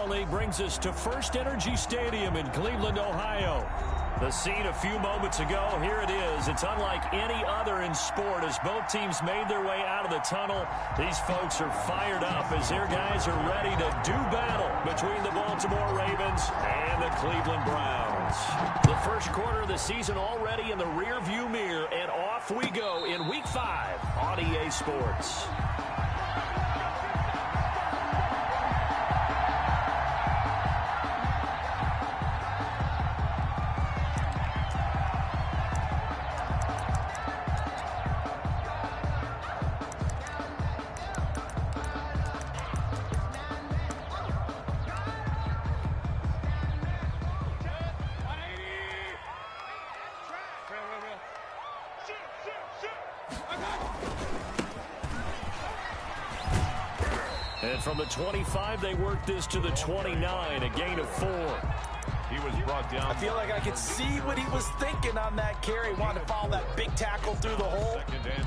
Football League brings us to First Energy Stadium in Cleveland, Ohio. The scene a few moments ago, here it is. It's unlike any other in sport as both teams made their way out of the tunnel. These folks are fired up as their guys are ready to do battle between the Baltimore Ravens and the Cleveland Browns. The first quarter of the season already in the rearview mirror, and off we go in Week 5 on EA Sports. And from the 25, they worked this to the 29, a gain of 4. He was brought down. I feel like I could see what he was thinking on that carry. Wanted to follow that big tackle through the hole.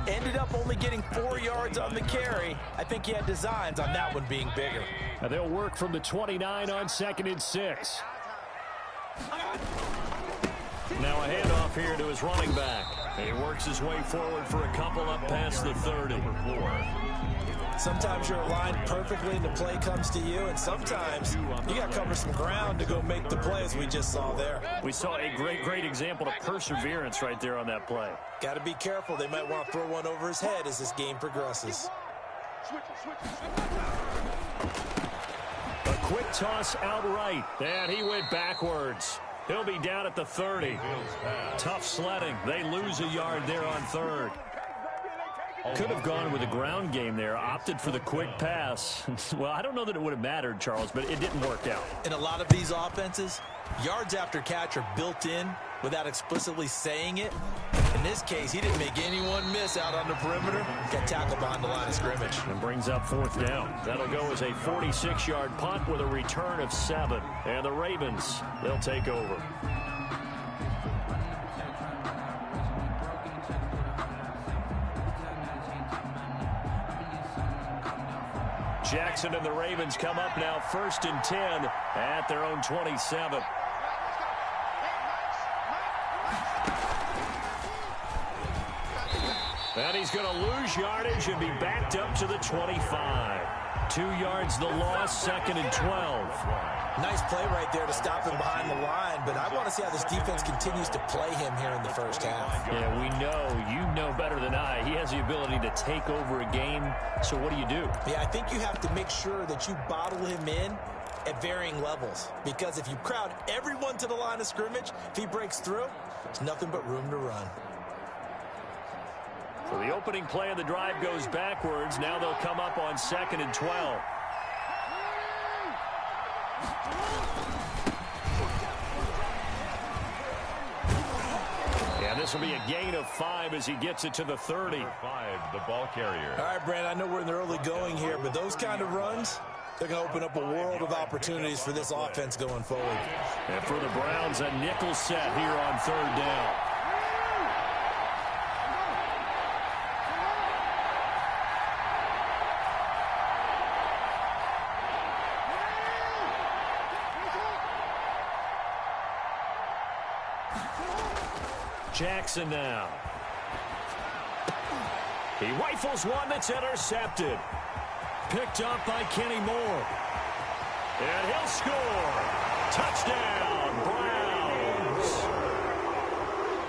Ended up only getting 4 yards on the carry. I think he had designs on that one being bigger. Now they'll work from the 29 on 2nd and 6. Now a handoff here to his running back. He works his way forward for a couple up past the 30. Sometimes you're aligned perfectly and the play comes to you, and sometimes you got to cover some ground to go make the play, as we just saw there. We saw a great example of perseverance right there on that play. Got to be careful. They might want to throw one over his head as this game progresses. A quick toss outright, and he went backwards. He'll be down at the 30. Tough sledding. They lose a yard there on 3rd. Could have gone with a ground game there, opted for the quick pass. Well, I don't know that it would have mattered, Charles, but it didn't work out. In a lot of these offenses, yards after catch are built in without explicitly saying it. In this case, he didn't make anyone miss out on the perimeter. Got tackled behind the line of scrimmage. And brings up 4th down. That'll go as a 46-yard punt with a return of 7. And the Ravens, they'll take over. Jackson and the Ravens come up now 1st and 10 at their own 27. And he's going to lose yardage and be backed up to the 25. 2 yards the loss, 2nd and 12. Nice play right there to stop him behind the line, but I want to see how this defense continues to play him here in the first half. Yeah, we know. You know better than I. He has the ability to take over a game, so what do you do? Yeah, I think you have to make sure that you bottle him in at varying levels, because if you crowd everyone to the line of scrimmage, if he breaks through, there's nothing but room to run. So the opening play of the drive goes backwards. Now they'll come up on 2nd and 12. And this will be a gain of 5 as he gets it to the 30. 5, the ball carrier. All right, Brand, I know we're in the early going here, but those kind of runs, they're going to open up a world of opportunities for this offense going forward. And for the Browns, a nickel set here on 3rd down. Jackson now. He rifles one that's intercepted. Picked up by Kenny Moore. And he'll score. Touchdown, Browns.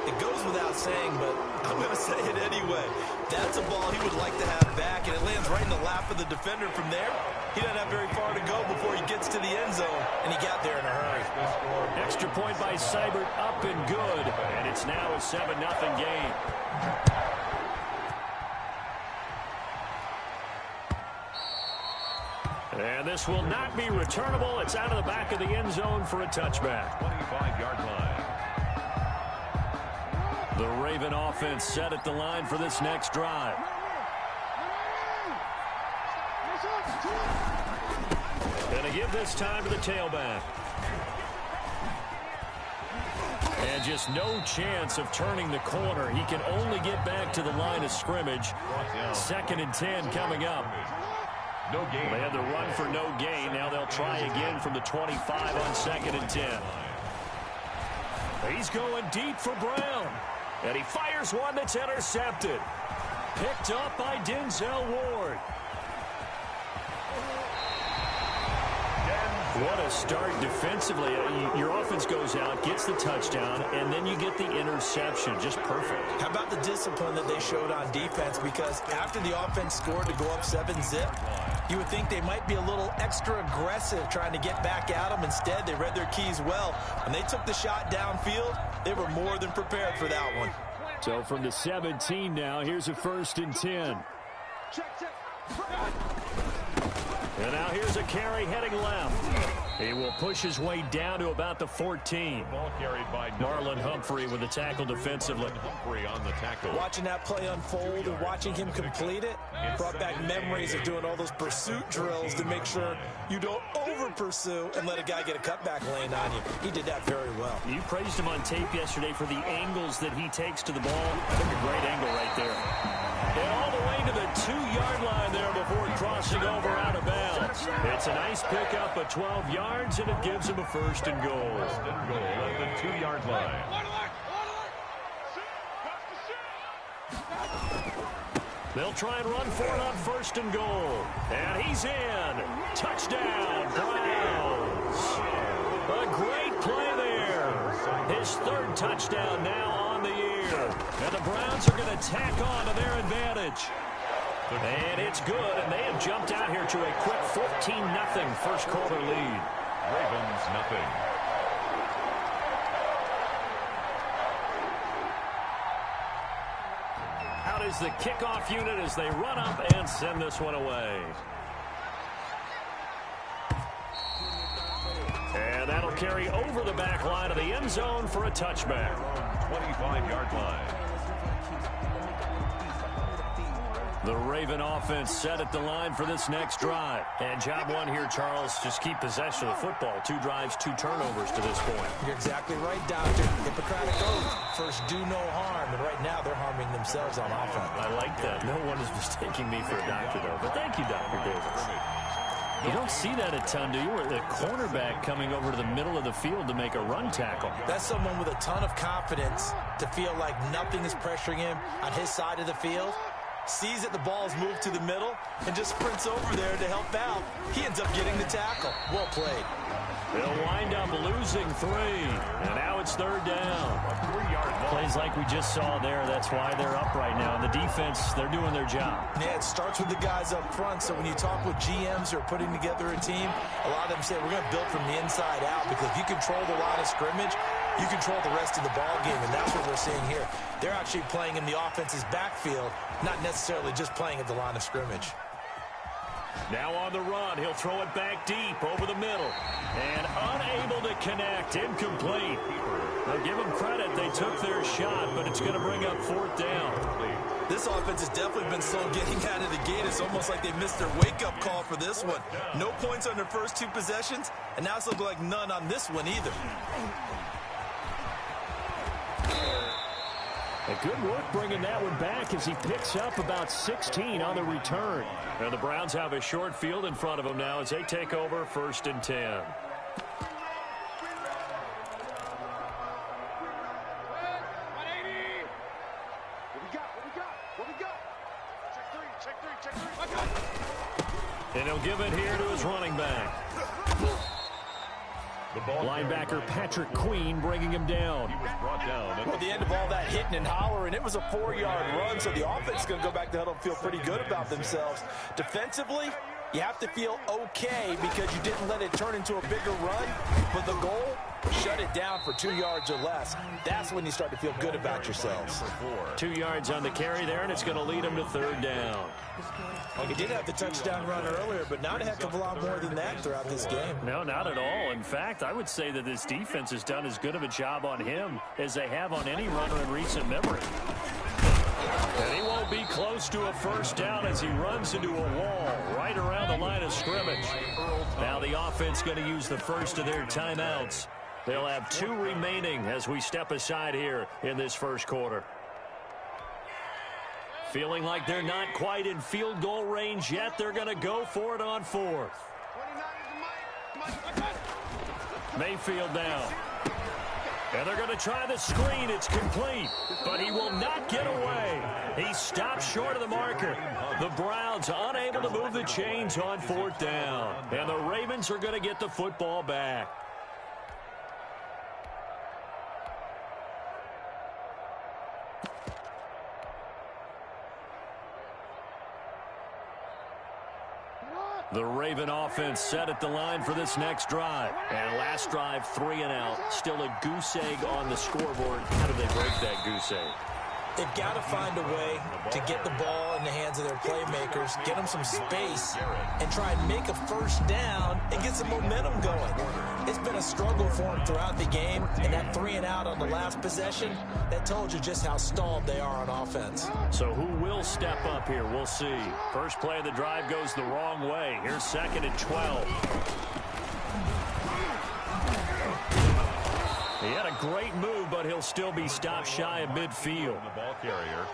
It goes without saying, but I'm going to say it anyway. That's a ball he would like to have back, and it lands right in the lap of the defender from there. He doesn't have very far to go before he gets to the end zone, and he got there in a hurry. Extra point by Seibert, up and good, and it's now a 7-0 game. And this will not be returnable. It's out of the back of the end zone for a touchback. 25-yard line. The Raven offense set at the line for this next drive. Going to give this time to the tailback. And just no chance of turning the corner. He can only get back to the line of scrimmage. 2nd and 10 coming up. No gain. They had the run for no gain. Now they'll try again from the 25 on 2nd and 10. He's going deep for Brown. And he fires one that's intercepted. Picked up by Denzel Ward. What a start defensively. Your offense goes out, gets the touchdown, and then you get the interception. Just perfect. How about the discipline that they showed on defense? Because after the offense scored to go up 7-zip, you would think they might be a little extra aggressive trying to get back at them. Instead, they read their keys well. When they took the shot downfield, they were more than prepared for that one. So from the 17 now, here's a 1st and 10. And now here's a carry heading left. He will push his way down to about the 14. Ball carried by Marlon Humphrey with the tackle defensively. Humphrey on the tackle. Watching that play unfold and watching him complete it brought back memories of doing all those pursuit drills to make sure you don't over-pursue and let a guy get a cutback lane on you. He did that very well. You praised him on tape yesterday for the angles that he takes to the ball. Took a great angle right there. And all the way to the 2-yard line there before crossing over out of bounds. It's a nice pickup of 12 yards, and it gives him a 1st and goal. 1st and goal at the 2-yard line. They'll try and run for it on 1st and goal. And he's in. Touchdown, Browns. A great play there. His 3rd touchdown now on the year. And the Browns are going to tack on to their advantage. And it's good, and they have jumped out here to a quick 14-0 first quarter lead. Ravens, nothing. Out is the kickoff unit as they run up and send this one away. And that'll carry over the back line of the end zone for a touchback. 25-yard line. The Raven offense set at the line for this next drive. And job one here, Charles, just keep possession of the football. 2 drives, 2 turnovers to this point. You're exactly right, Doctor. Hippocratic oath. First, do no harm. And right now, they're harming themselves on offense. I like that. No one is mistaking me for a doctor, though. But thank you, Dr. Davis. You don't see that a ton, do you? Where the cornerback coming over to the middle of the field to make a run tackle. That's someone with a ton of confidence to feel like nothing is pressuring him on his side of the field. Sees that the ball's moved to the middle and just sprints over there to help out. He ends up getting the tackle. Well played. They'll wind up losing 3. And now it's 3rd down. Plays like we just saw there. That's why they're up right now. And the defense, they're doing their job. Yeah, it starts with the guys up front. So when you talk with GMs who are putting together a team, a lot of them say, we're going to build from the inside out. Because if you control the line of scrimmage, you control the rest of the ball game. And that's what we're seeing here. They're actually playing in the offense's backfield, not necessarily just playing at the line of scrimmage. Now on the run, he'll throw it back deep over the middle. And unable to connect, incomplete. Now give them credit, they took their shot, but it's going to bring up 4th down. This offense has definitely been slow getting out of the gate. It's almost like they missed their wake-up call for this one. No points on their first 2 possessions, and now it's looking like none on this one either. A good work bringing that one back as he picks up about 16 on the return. And the Browns have a short field in front of them now as they take over 1st and 10. And he'll give it here to his running back. Linebacker Patrick Queen bringing him down. He was brought down. At the end of all that hitting and hollering, it was a 4-yard run, so the offense is going to go back to huddle and feel pretty good about themselves. Defensively, you have to feel okay because you didn't let it turn into a bigger run, but the goal, shut it down for 2 yards or less. That's when you start to feel good about yourselves. 2 yards on the carry there, and it's going to lead him to 3rd down. He did have the touchdown run earlier, but not a heck of a lot more than that throughout this game. No, not at all. In fact, I would say that this defense has done as good of a job on him as they have on any runner in recent memory. And he won't be close to a 1st down as he runs into a wall right around the line of scrimmage. Now the offense going to use the first of their timeouts. They'll have 2 remaining as we step aside here in this first quarter. Feeling like they're not quite in field goal range yet. They're going to go for it on fourth. Mayfield now. And they're going to try the screen. It's complete, but he will not get away. He stopped short of the marker. The Browns unable to move the chains on fourth down. And the Ravens are going to get the football back. The Raven offense set at the line for this next drive. And last drive, 3 and out. Still a goose egg on the scoreboard. How do they break that goose egg? They've got to find a way to get the ball in the hands of their playmakers, get them some space, and try and make a first down and get some momentum going. It's been a struggle for them throughout the game, and that 3 and out on the last possession, that told you just how stalled they are on offense. So who will step up here? We'll see. First play of the drive goes the wrong way. Here's 2nd and 12. He had a great move, but he'll still be stopped shy of midfield. The ball carrier.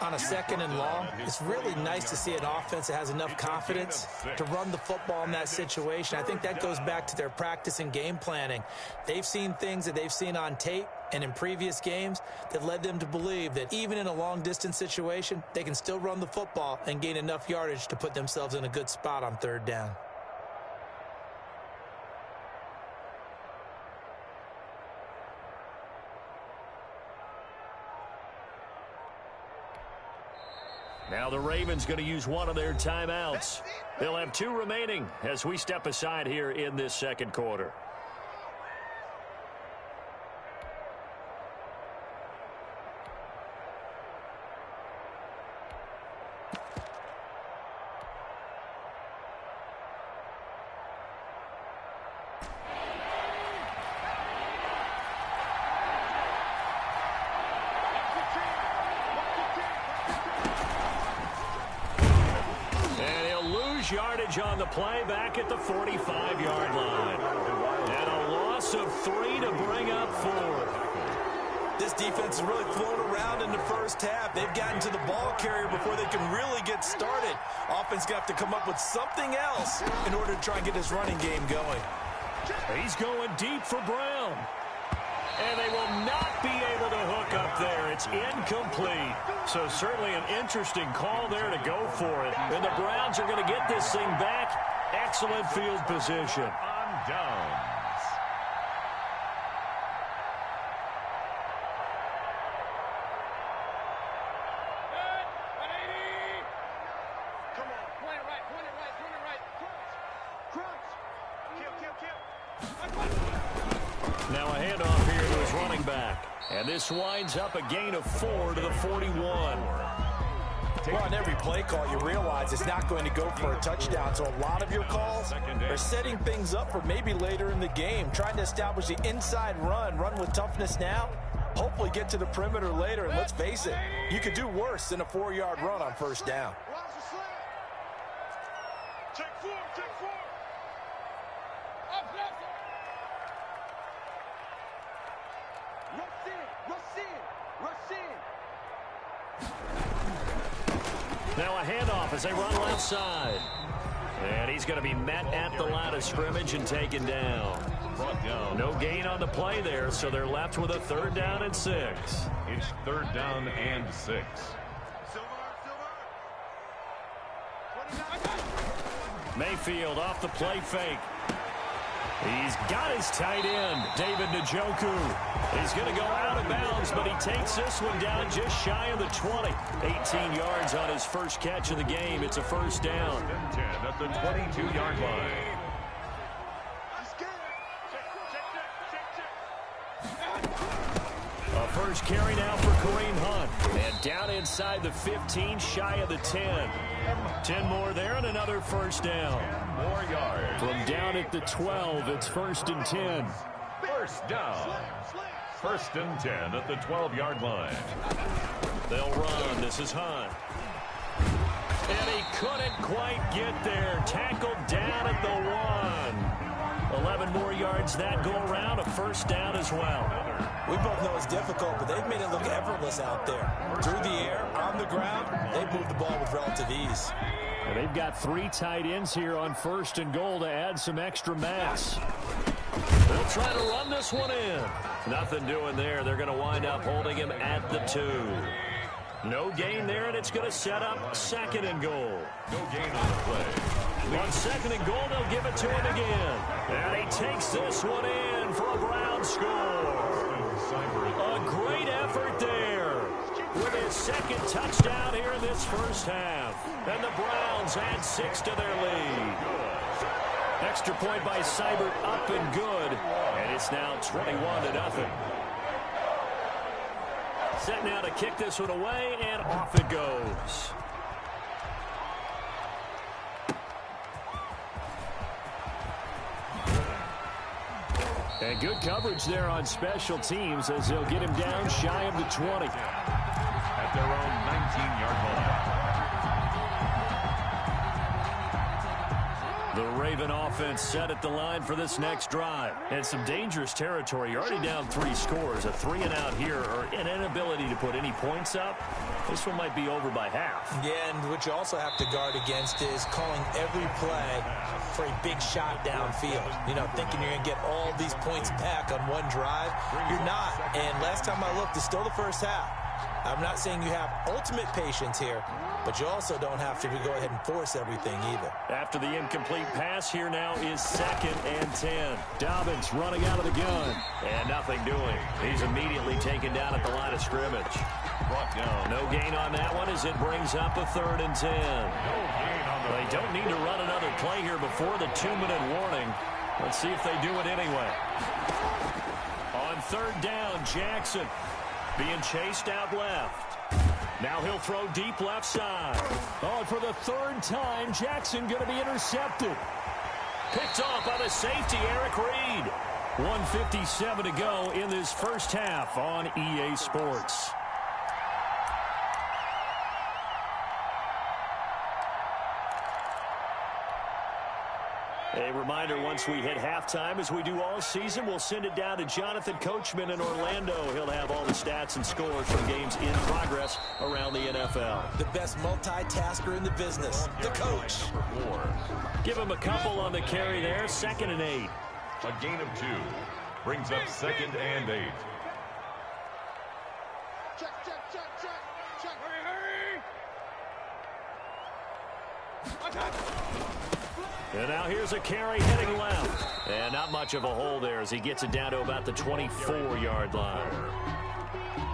On a 2nd and long, it's really nice to see an offense that has enough confidence to run the football in that situation. I think that goes back to their practice and game planning. They've seen things that they've seen on tape and in previous games that led them to believe that even in a long-distance situation, they can still run the football and gain enough yardage to put themselves in a good spot on 3rd down. Now the Ravens going to use one of their timeouts. They'll have 2 remaining as we step aside here in this 2nd quarter. Yardage on the play back at the 45-yard line. And a loss of 3 to bring up 4. This defense is really thrown around in the first half. They've gotten to the ball carrier before they can really get started. Offense got to come up with something else in order to try and get this running game going. He's going deep for Brown. And they will not be able to hook up there. It's incomplete. So certainly an interesting call there to go for it. And the Browns are going to get this thing back. Excellent field position. On downs. Come on, point it right, point it right, point it right. Crunch. Kill. Now a handoff here to his running back. And this winds up a gain of 4 to the 41. Well, on every play call, you realize it's not going to go for a touchdown. So a lot of your calls are setting things up for maybe later in the game, trying to establish the inside run with toughness now, hopefully get to the perimeter later. And let's face it, you could do worse than a 4-yard run on first down. Take 4. Rush in. Now a handoff as they run left side. And he's going to be met at the line of scrimmage and taken down. No gain on the play there, so they're left with a 3rd down and 6. It's 3rd down and 6. Mayfield off the play fake. He's got his tight end, David Njoku. He's going to go out of bounds, but he takes this one down just shy of the 20. 18 yards on his first catch of the game. It's a 1st down. 10 at the 22-yard line. A first carry now for Kareem Hunt. And down inside the 15, shy of the 10. 10 more there and another 1st down. 10 more yards. From down at the 12, it's 1st and 10. 1st down. 1st and 10 at the 12-yard line. They'll run. This is Hunt. And he couldn't quite get there. Tackled down at the 1. 11 more yards that go around. A 1st down as well. We both know it's difficult, but they've made it look effortless out there. Through the air, on the ground, they've moved the ball with relative ease. And they've got 3 tight ends here on 1st and goal to add some extra mass. They'll try to run this one in. Nothing doing there. They're going to wind up holding him at the 2. No gain there, and it's going to set up 2nd and goal. No gain on the play. On 2nd and goal, they'll give it to him again. And he takes this one in for a Brown score. A great effort there with his 2nd touchdown here in this first half. And the Browns add 6 to their lead. Extra point by Seibert, up and good. And it's now 21-0. Set now to kick this one away, and off it goes. And good coverage there on special teams as they'll get him down shy of the 20. At their own 19-yard line. The Raven offense set at the line for this next drive. And some dangerous territory. You're already down 3 scores. A 3-and-out here, or an inability to put any points up. This one might be over by half. Yeah, and what you also have to guard against is calling every play for a big shot downfield. You know, thinking you're going to get all these points back on one drive. You're not. And last time I looked, it's still the first half. I'm not saying you have ultimate patience here, but you also don't have to go ahead and force everything either. After the incomplete pass, here now is 2nd and 10. Dobbins running out of the gun. And nothing doing. He's immediately taken down at the line of scrimmage. Brought down. No gain on that one as it brings up a 3rd and 10. They don't need to run another play here before the 2-minute warning. Let's see if they do it anyway. On 3rd down, Jackson being chased out left. Now he'll throw deep left side. Oh, and for the 3rd time, Jackson going to be intercepted. Picked off by the safety, Eric Reed. 1:57 to go in this first half on EA Sports. A reminder, once we hit halftime, as we do all season, we'll send it down to Jonathan Coachman in Orlando. He'll have all the stats and scores from games in progress around the NFL. The best multitasker in the business, the coach. Give him a couple on the carry there, 2nd and 8. A gain of 2 brings up 2nd and 8. Check, check, check, check, check. Hurry, hurry. And now here's a carry heading left. And not much of a hole there as he gets it down to about the 24-yard line.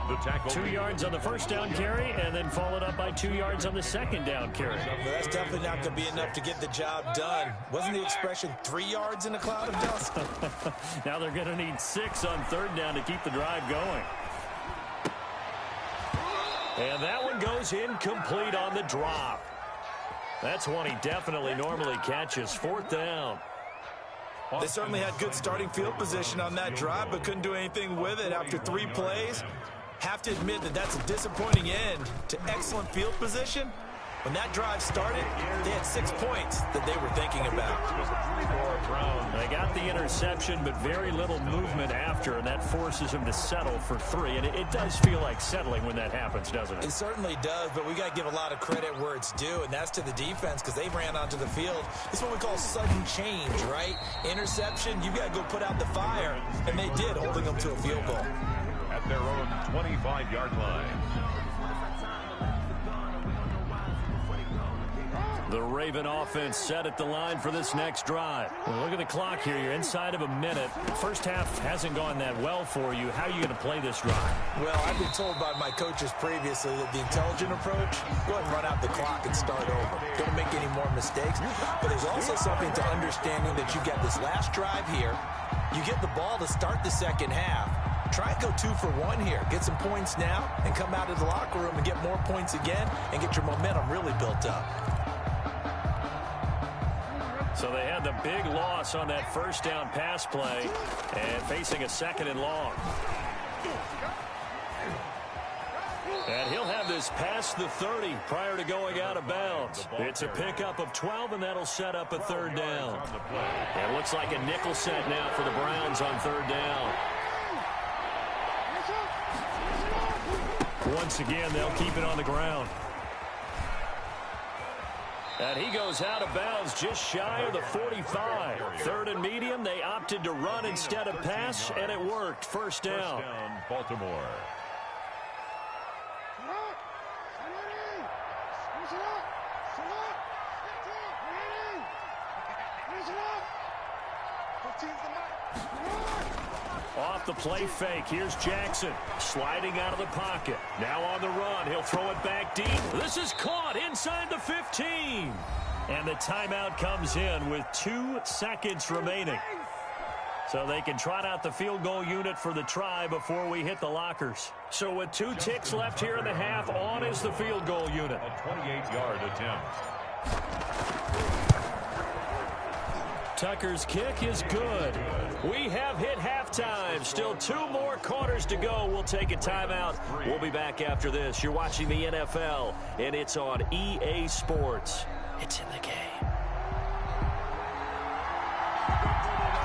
The tackle 2 yards on the 1st down carry, and then followed up by 2 yards on the 2nd down carry. Well, that's definitely not going to be enough to get the job done. Wasn't the expression 3 yards in a cloud of dust? Now they're going to need 6 on 3rd down to keep the drive going. And that one goes incomplete on the drop. That's one he definitely normally catches. 4th down. They certainly had good starting field position on that drive, but couldn't do anything with it after 3 plays. Have to admit that that's a disappointing end to excellent field position. When that drive started, they had 6 points that they were thinking about. They got the interception, but very little movement after, and that forces them to settle for 3. And it does feel like settling when that happens, doesn't it? It certainly does, but we got to give a lot of credit where it's due, and that's to the defense because they ran onto the field. It's what we call sudden change, right? Interception, you got to go put out the fire, and they did, holding them to a field goal. At their own 25-yard line. The Raven offense set at the line for this next drive. Well, look at the clock here. You're inside of a minute. First half hasn't gone that well for you. How are you going to play this drive? Well, I've been told by my coaches previously that the intelligent approach, go ahead and run out the clock and start over. Don't make any more mistakes. But there's also something to understanding that you get this last drive here. You get the ball to start the second half. Try and go 2 for 1 here. Get some points now and come out of the locker room and get more points again and get your momentum really built up. So they had the big loss on that first down pass play and facing a 2nd and long. And he'll have this past the 30 prior to going out of bounds. It's a pickup of 12, and that'll set up a 3rd down. It looks like a nickel set now for the Browns on 3rd down. Once again, they'll keep it on the ground. And he goes out of bounds just shy of the 45. 3rd and medium, they opted to run instead of pass, and it worked. First down. Baltimore. Off the play fake, here's Jackson sliding out of the pocket. Now on the run, he'll throw it back deep. This is caught inside the 15. And the timeout comes in with 2 seconds remaining. So they can trot out the field goal unit for the try before we hit the lockers. So with 2 ticks left here in the half, on is the field goal unit. A 28-yard attempt. Tucker's kick is good. We have hit halftime. Still 2 more quarters to go. We'll take a timeout. We'll be back after this. You're watching the NFL, and it's on EA Sports. It's in the game.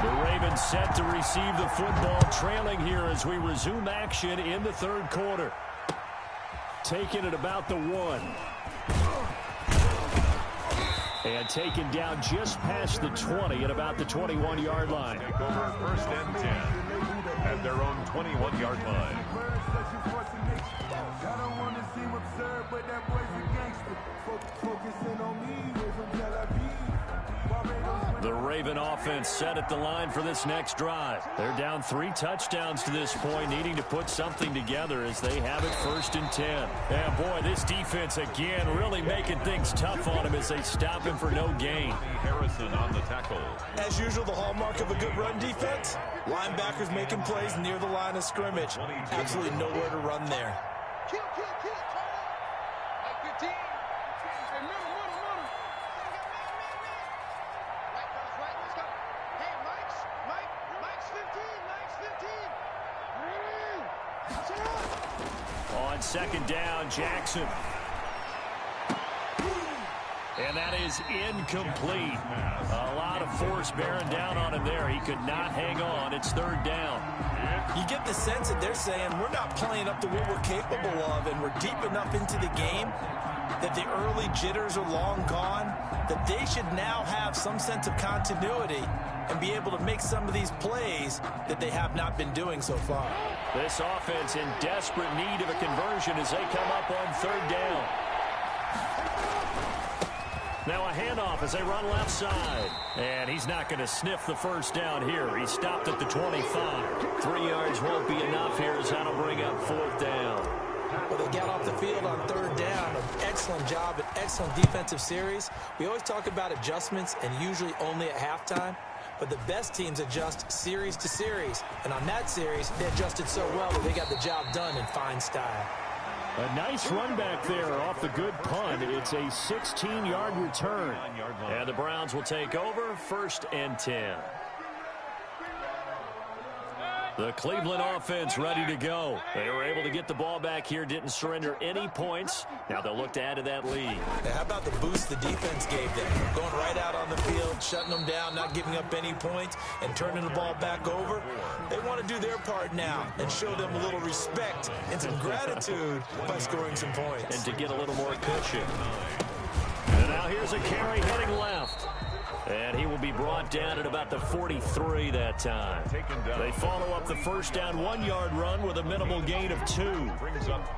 The Ravens set to receive the football, trailing here as we resume action in the 3rd quarter. Taking it about the 1. And taken down just past the 20 at about the 21-yard line. Take over 1st and 10 at their own 21-yard line. The Raven offense set at the line for this next drive. They're down 3 touchdowns to this point, needing to put something together as they have it 1st and 10. And boy, this defense again really making things tough on him as they stop him for no gain. Harrison on the tackle. As usual, the hallmark of a good run defense, linebackers making plays near the line of scrimmage. Absolutely nowhere to run there. Kill. Like 15. Hey, move. Right, let's go. Hey, Mike's 15. On 2nd down, Jackson. And that is incomplete. A lot of force bearing down on him there. He could not hang on. It's 3rd down. You get the sense that they're saying we're not playing up to what we're capable of, and we're deep enough into the game that the early jitters are long gone, that they should now have some sense of continuity and be able to make some of these plays that they have not been doing so far. This offense in desperate need of a conversion as they come up on 3rd down. Now a handoff as they run left side. And he's not going to sniff the 1st down here. He stopped at the 25. 3 yards won't be enough here as that'll bring up 4th down. Well, they got off the field on 3rd down. An excellent job, an excellent defensive series. We always talk about adjustments and usually only at halftime. But the best teams adjust series to series. And on that series, they adjusted so well that they got the job done in fine style. A nice run back there off the good punt. It's a 16-yard return. And the Browns will take over 1st and 10. The Cleveland offense ready to go. They were able to get the ball back here, didn't surrender any points. Now they'll look to add to that lead. Hey, how about the boost the defense gave them? Going right out on the field, shutting them down, not giving up any points, and turning the ball back over. They want to do their part now and show them a little respect and some gratitude by scoring some points. And to get a little more cushion. And now here's a carry heading left. And he will be brought down at about the 43 that time. They follow up the 1st down 1-yard run with a minimal gain of 2.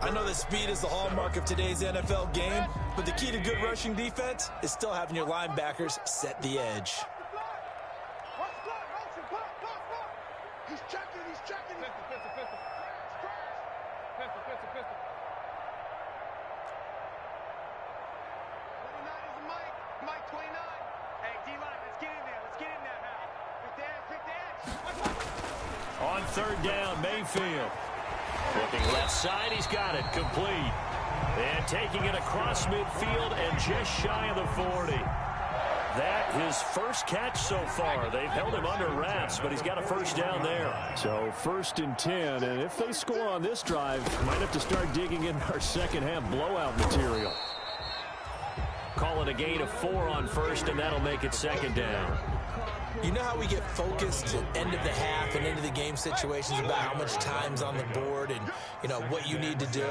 I know that speed is the hallmark of today's NFL game, but the key to good rushing defense is still having your linebackers set the edge. He's checking. Pistol. 29 is Mike 29. Hey, D-line, let's get in there now. Pick the edge. On 3rd down, Mayfield. Looking left side, he's got it, complete. And taking it across midfield and just shy of the 40. That his first catch so far. They've held him under wraps, but he's got a 1st down there. So 1st and 10, and if they score on this drive, might have to start digging in our 2nd half blowout material. Call it a gain of 4 on 1st, and that'll make it 2nd down. You know how we get focused at end of the half and into the game situations about how much time's on the board and, you know, what you need to do?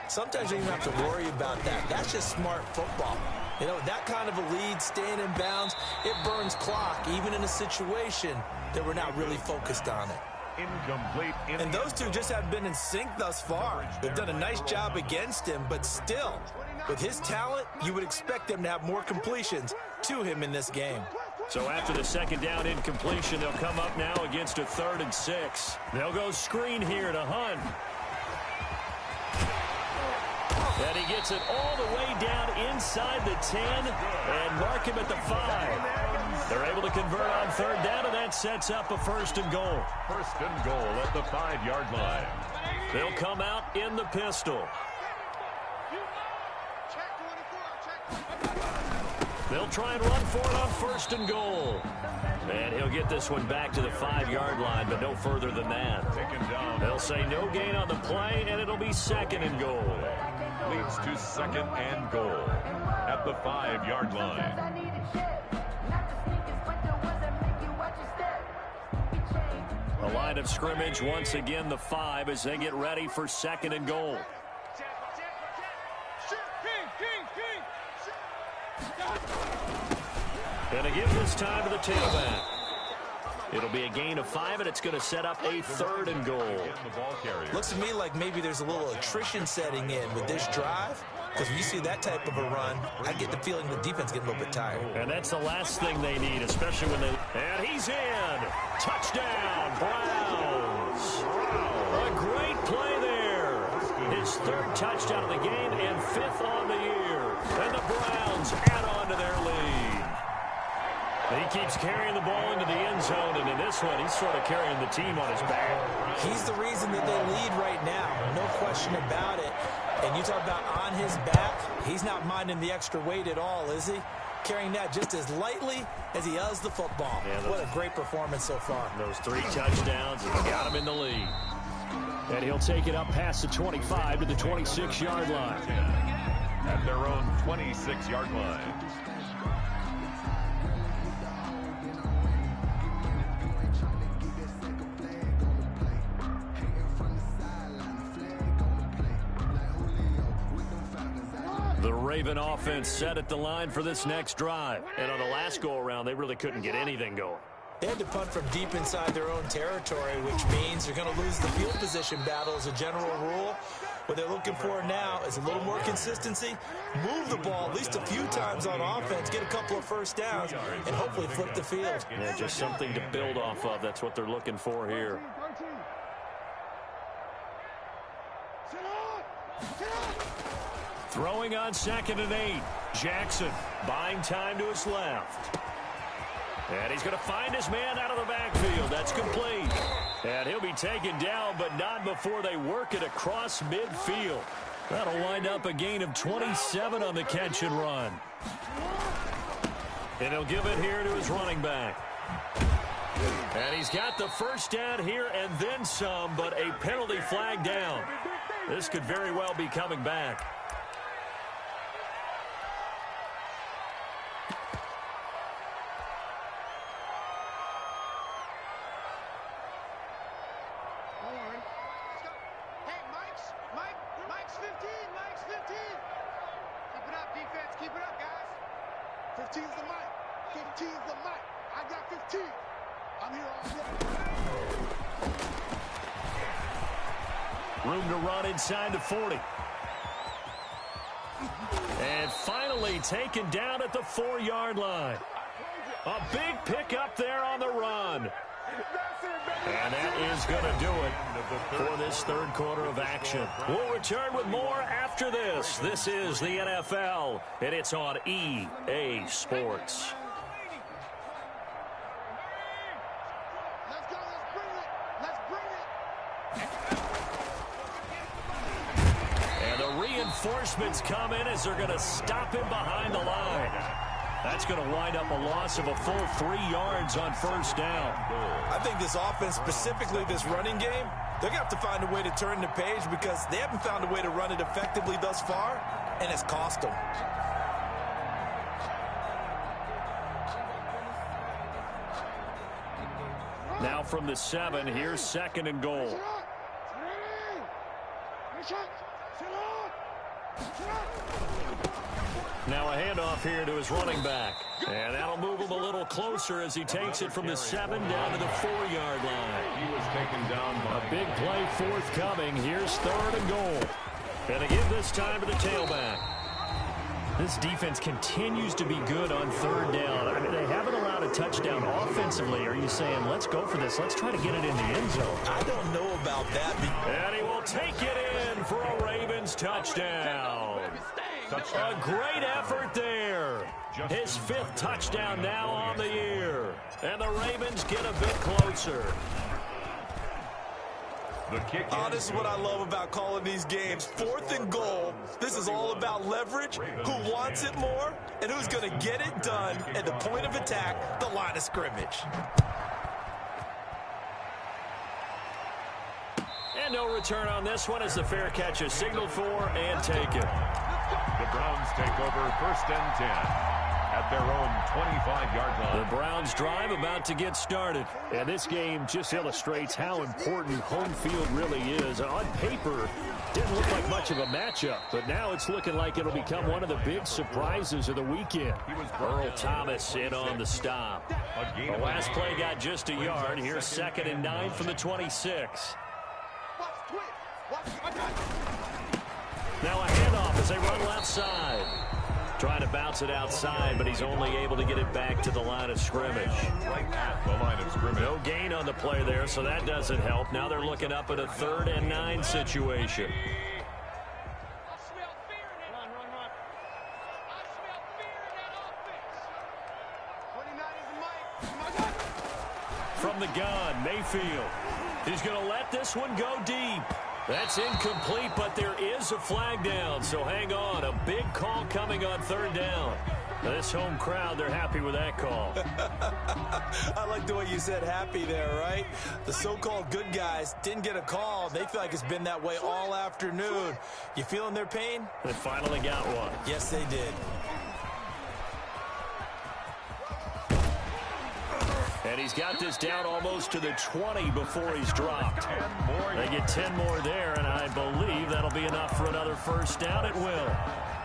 Sometimes you don't even have to worry about that. That's just smart football. You know, that kind of a lead, staying in bounds, it burns clock, even in a situation that we're not really focused on it. Incomplete. And those two just haven't been in sync thus far. They've done a nice job against him, but still, with his talent, you would expect them to have more completions to him in this game. So after the second down incompletion, they'll come up now against a 3rd and 6. They'll go screen here to Hunt. And he gets it all the way down inside the 10 and mark him at the 5. They're able to convert on 3rd down, and that sets up a 1st and goal. 1st and goal at the 5-yard line. They'll come out in the pistol. They'll try and run for it on 1st and goal. And he'll get this one back to the 5-yard line, but no further than that. Taken down. They'll say no gain on the play, and it'll be 2nd and goal. Leads to 2nd and goal at the 5-yard line. The line of scrimmage once again the 5 as they get ready for 2nd and goal. And a give this time to the tailback. It'll be a gain of 5, and it's going to set up a 3rd and goal. Looks to me like maybe there's a little attrition setting in with this drive, because when you see that type of a run, I get the feeling the defense getting a little bit tired. And that's the last thing they need, especially when they... And he's in! Touchdown, Browns! A great play there. His 3rd touchdown of the game and 5th on the year. And the Browns add on to their lead. He keeps carrying the ball into the end zone, and in this one, he's sort of carrying the team on his back. He's the reason that they lead right now, no question about it. And you talk about on his back, he's not minding the extra weight at all, is he? Carrying that just as lightly as he does the football. Yeah, what a great performance so far. Those 3 touchdowns have got him in the lead. And he'll take it up past the 25 to the 26-yard line. At their own 26-yard line. The Raven offense set at the line for this next drive. And on the last go-around, they really couldn't get anything going. They had to punt from deep inside their own territory, which means they're going to lose the field position battle as a general rule. What they're looking for now is a little more consistency, move the ball at least a few times on offense, get a couple of 1st downs, and hopefully flip the field. Yeah, just something to build off of. That's what they're looking for here. Throwing on 2nd and 8. Jackson buying time to his left. And he's going to find his man out of the backfield. That's complete. And he'll be taken down, but not before they work it across midfield. That'll wind up a gain of 27 on the catch and run. And he'll give it here to his running back. And he's got the 1st down here and then some, but a penalty flag down. This could very well be coming back. Mike's 15. Mike's 15. Keep it up, defense. Keep it up, guys. 15's the Mike. 15's the Mike. I got 15. I'm here all day. Room to run inside the 40. And finally taken down at the 4-yard line. A big pickup there on the run. And that is going to do it for this 3rd quarter of action. We'll return with more after this. This is the NFL, and it's on EA Sports. Let's go. Let's bring it. Let's bring it. And the reinforcements come in as they're going to him behind the line. That's going to wind up a loss of a full 3 yards on 1st down. I think this offense, specifically this running game, they're going to have to find a way to turn the page because they haven't found a way to run it effectively thus far, and it's cost them. Now from the 7, here's 2nd and goal. Now a handoff here to his running back. And that'll move him a little closer as he takes it from the 7 down to the 4-yard line. He was taken down by a big play forthcoming. Here's 3rd and goal. And to give this time to the tailback. This defense continues to be good on 3rd down. I mean, they haven't allowed a touchdown offensively. Are you saying, let's go for this? Let's try to get it in the end zone. I don't know about that. And he will take it in for a Ravens touchdown. A great effort there. His 5th touchdown now on the year. And the Ravens get a bit closer. This is what I love about calling these games. 4th and goal. This is all about leverage, who wants it more, and who's going to get it done at the point of attack, the line of scrimmage. And no return on this one as the fair catch is signaled for and taken. The Browns take over 1st and 10 at their own 25-yard line. The Browns drive about to get started. And this game just illustrates how important home field really is. On paper, didn't look like much of a matchup, but now it's looking like it'll become one of the big surprises of the weekend. Earl Thomas in on the stop. The last play got just a yard. Here's 2nd and 9 from the 26. Now a handoff as they run left side. Trying to bounce it outside, but he's only able to get it back to the line of scrimmage. Right at the line of scrimmage. No gain on the play there, so that doesn't help. Now they're looking up at a 3rd and 9 situation. From the gun, Mayfield. He's going to let this one go deep. That's incomplete, but there is a flag down, so hang on. A big call coming on 3rd down. This home crowd, they're happy with that call. I like the way you said happy there, right? The so-called good guys didn't get a call. They feel like it's been that way all afternoon. You feeling their pain? They finally got one. Yes, they did. And he's got this down almost to the 20 before he's dropped. They get 10 more there, and I believe that'll be enough for another 1st down. It will.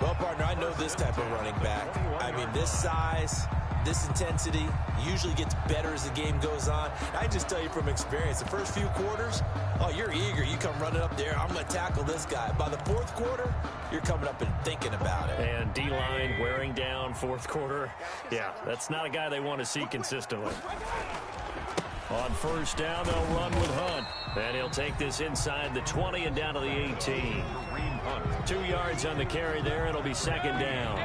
Well, partner, I know this type of running back. I mean, this size, this intensity usually gets better as the game goes on. I just tell you from experience, the first few quarters, oh, you're eager. You come running up there, I'm going to tackle this guy. By the 4th quarter, you're coming up and thinking about it. And D-line wearing down 4th quarter. Yeah, that's not a guy they want to see consistently. On 1st down, they'll run with Hunt. And he'll take this inside the 20 and down to the 18. 2 yards on the carry there. It'll be 2nd down.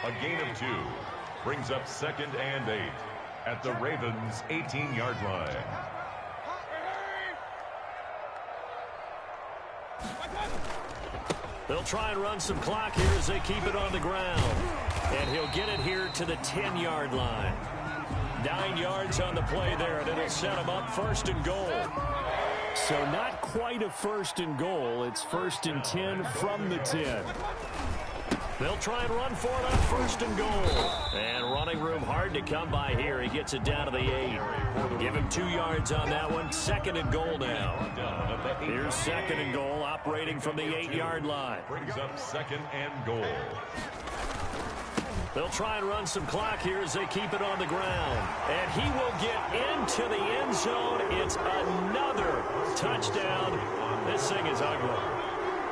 A gain of 2 brings up 2nd and 8 at the Ravens' 18-yard line. They'll try and run some clock here as they keep it on the ground. And he'll get it here to the 10-yard line. 9 yards on the play there, and it'll set him up 1st and goal. So not quite a 1st and goal. It's 1st and 10 from the 10. They'll try and run for it on 1st and goal. And running room hard to come by here. He gets it down to the 8. Give him 2 yards on that one. 2nd and goal now. Here's 2nd and goal, operating from the 8-yard line. Brings up 2nd and goal. They'll try and run some clock here as they keep it on the ground. And he will get into the end zone. It's another touchdown. This thing is ugly.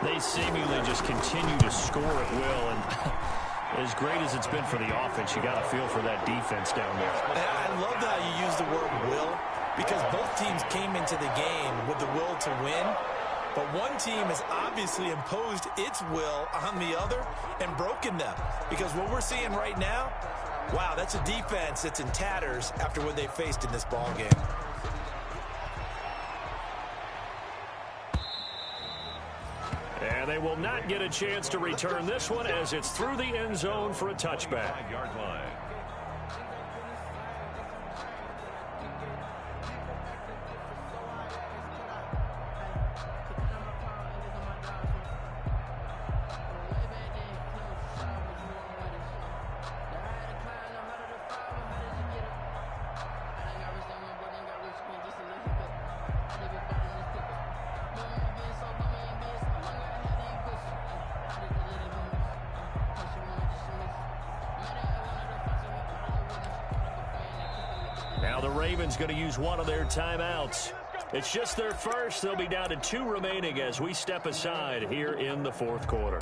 They seemingly just continue to score at will. And as great as it's been for the offense, you got to feel for that defense down there. And I love how you use the word will, because both teams came into the game with the will to win. But one team has obviously imposed its will on the other and broken them. Because what we're seeing right now, wow, that's a defense that's in tatters after what they faced in this ball game. And they will not get a chance to return this one as it's through the end zone for a touchback. 5-yard line. Now the Ravens going to use one of their timeouts. It's just their first. They'll be down to 2 remaining as we step aside here in the fourth quarter.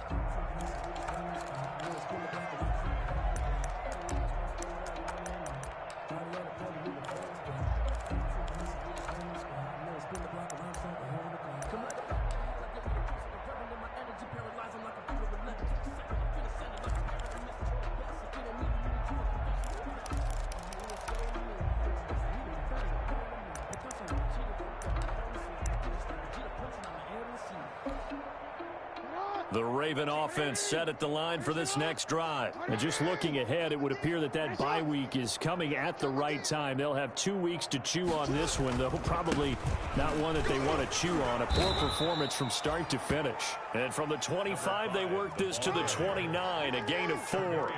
The Raven offense set at the line for this next drive. And just looking ahead, it would appear that that bye week is coming at the right time. They'll have 2 weeks to chew on this one, though probably not one that they want to chew on. A poor performance from start to finish. And from the 25, they work this to the 29, a gain of 4.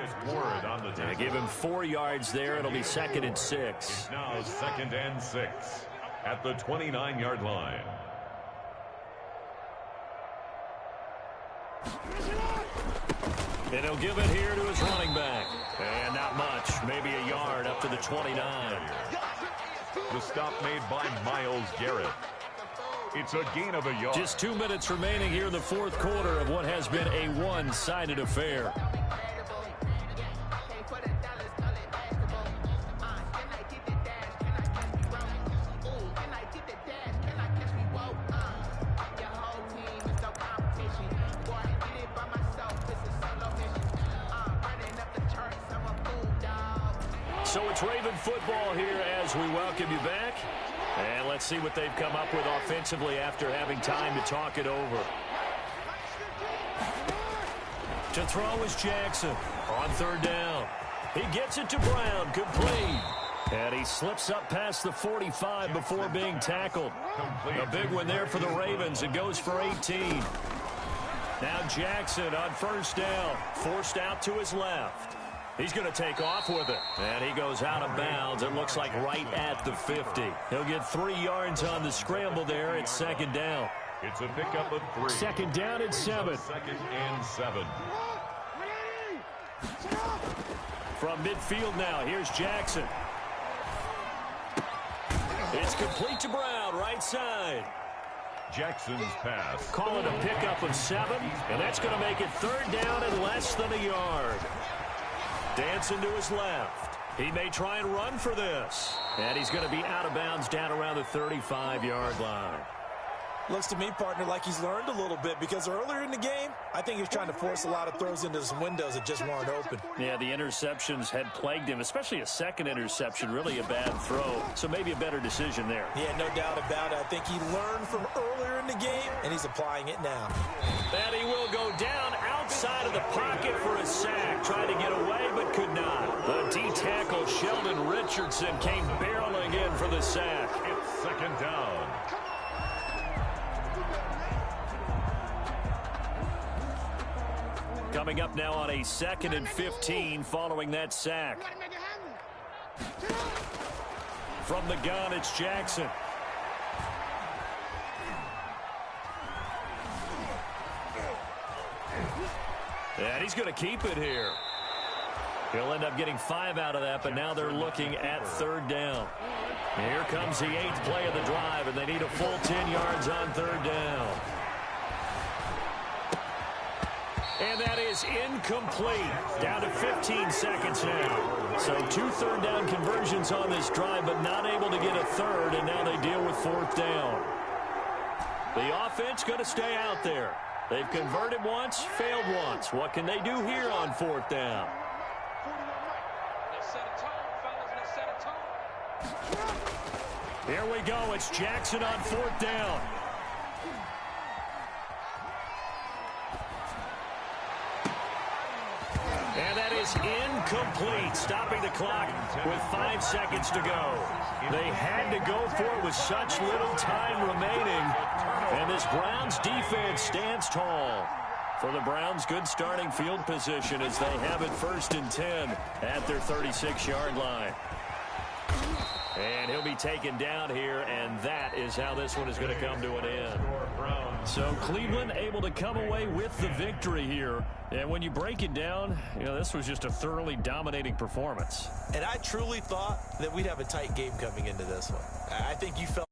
And give him 4 yards there. It'll be 2nd and 6. Now 2nd and 6 at the 29-yard line. And he'll give it here to his running back. And not much, maybe a yard up to the 29. The stop made by Myles Garrett. It's a gain of a yard. Just 2 minutes remaining here in the fourth quarter of what has been a one-sided affair. So it's Raven football here as we welcome you back. And let's see what they've come up with offensively after having time to talk it over. To throw is Jackson on 3rd down. He gets it to Brown, complete. And he slips up past the 45 before being tackled. A big one there for the Ravens. It goes for 18. Now Jackson on 1st down, forced out to his left. He's going to take off with it. And he goes out of bounds. It looks like right at the 50. He'll get 3 yards on the scramble there at 2nd down. It's a pickup of 3. 2nd down and 7. 2nd and 7. From midfield now, here's Jackson. It's complete to Brown, right side. Jackson's pass. Call it a pickup of 7, and that's going to make it 3rd down and less than a yard. Dancing to his left. He may try and run for this. And he's going to be out of bounds down around the 35-yard line. Looks to me, partner, like he's learned a little bit, because earlier in the game, I think he was trying to force a lot of throws into some windows that just weren't open. Yeah, the interceptions had plagued him, especially a second interception, really a bad throw. So maybe a better decision there. Yeah, no doubt about it. I think he learned from earlier in the game, and he's applying it now. And he will go down outside of the pocket for a sack. Tried to get away, but could not. The D-tackle, Sheldon Richardson, came barreling in for the sack. It's 2nd down. Coming up now on a 2nd and 15 following that sack. From the gun, it's Jackson. And he's going to keep it here. He'll end up getting 5 out of that, but now they're looking at 3rd down. Here comes the 8th play of the drive, and they need a full 10 yards on 3rd down. And that is incomplete. Down to 15 seconds now. So 2 3rd down conversions on this drive, but not able to get a 3rd, and now they deal with 4th down. The offense going to stay out there. They've converted once, failed once. What can they do here on 4th down? Here we go. It's Jackson on 4th down. And that is incomplete, stopping the clock with 5 seconds to go. They had to go for it with such little time remaining. And this Browns defense stands tall. For the Browns, good starting field position as they have it 1st and 10 at their 36-yard line. And he'll be taken down here, and that is is how this one is going to come to an end. So Cleveland able to come away with the victory here. And when you break it down, this was just a thoroughly dominating performance. And I truly thought that we'd have a tight game coming into this one. I think you felt